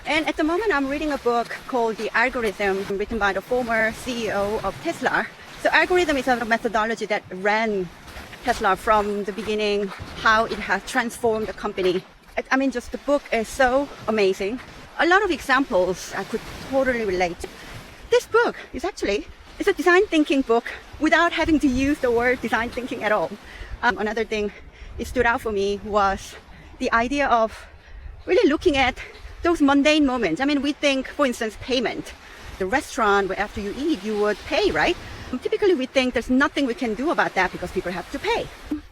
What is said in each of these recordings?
And at the moment, I'm reading a book called The Algorithm, written by the former CEO of Tesla. So algorithm is a methodology that ran Tesla from the beginning, how it has transformed the company. I mean, just the book is so amazing. A lot of examples I could totally relate. This book is actually, it's a design thinking book without having to use the word design thinking at all. Another thing that stood out for me was the idea of really looking at those mundane moments. I mean, we think, for instance, payment. The restaurant where after you eat, you would pay, right? Typically, we think there's nothing we can do about that because people have to pay.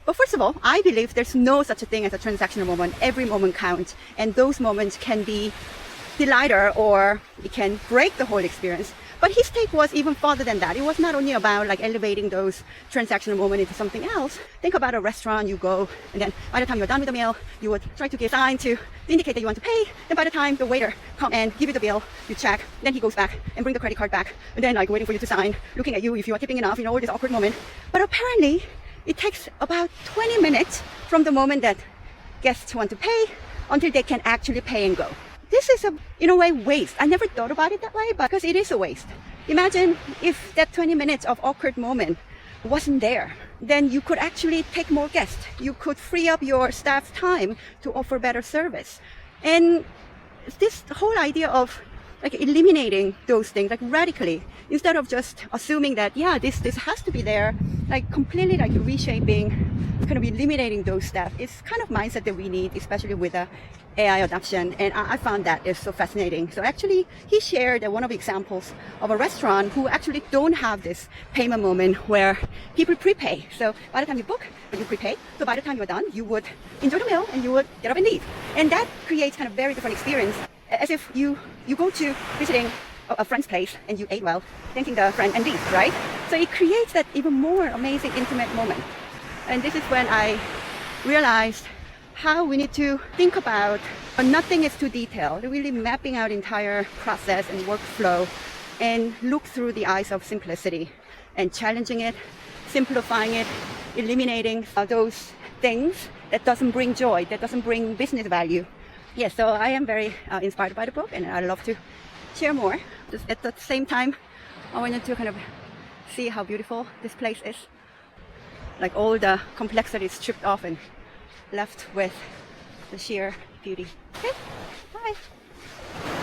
But first of all, I believe there's no such a thing as a transactional moment. Every moment counts, and those moments can be delighter or it can break the whole experience. But his take was even farther than that. It was not only about like elevating those transactional moments into something else. Think about a restaurant, you go, and then by the time you're done with the meal, you would try to give a sign to indicate that you want to pay. Then by the time the waiter comes and give you the bill, you check, then he goes back and bring the credit card back, and then like waiting for you to sign, looking at you if you are tipping enough, all this awkward moment. But apparently, it takes about 20 minutes from the moment that guests want to pay until they can actually pay and go. This is in a way, waste. I never thought about it that way, but because it is a waste. Imagine if that 20 minutes of awkward moment wasn't there, then you could actually take more guests. You could free up your staff's time to offer better service. And this whole idea of like eliminating those things, like radically, instead of just assuming that, yeah, this has to be there, like completely like reshaping, kind of eliminating those stuff. It's kind of mindset that we need, especially with AI adoption. And I found that is so fascinating. So actually, he shared one of the examples of a restaurant who actually don't have this payment moment where people prepay. So by the time you book, you prepay. So by the time you're done, you would enjoy the meal and you would get up and leave. And that creates kind of very different experience, as if you go to visiting a friend's place and you ate well, thanking the friend and leave, right? So it creates that even more amazing, intimate moment. And this is when I realized how we need to think about nothing is too detailed, really mapping out entire process and workflow and look through the eyes of simplicity and challenging it, simplifying it, eliminating those things that doesn't bring joy, that doesn't bring business value. Yes, so I am very inspired by the book and I'd love to share more. Just at the same time, I wanted to kind of see how beautiful this place is. Like all the complexity is stripped off and left with the sheer beauty. Okay, bye.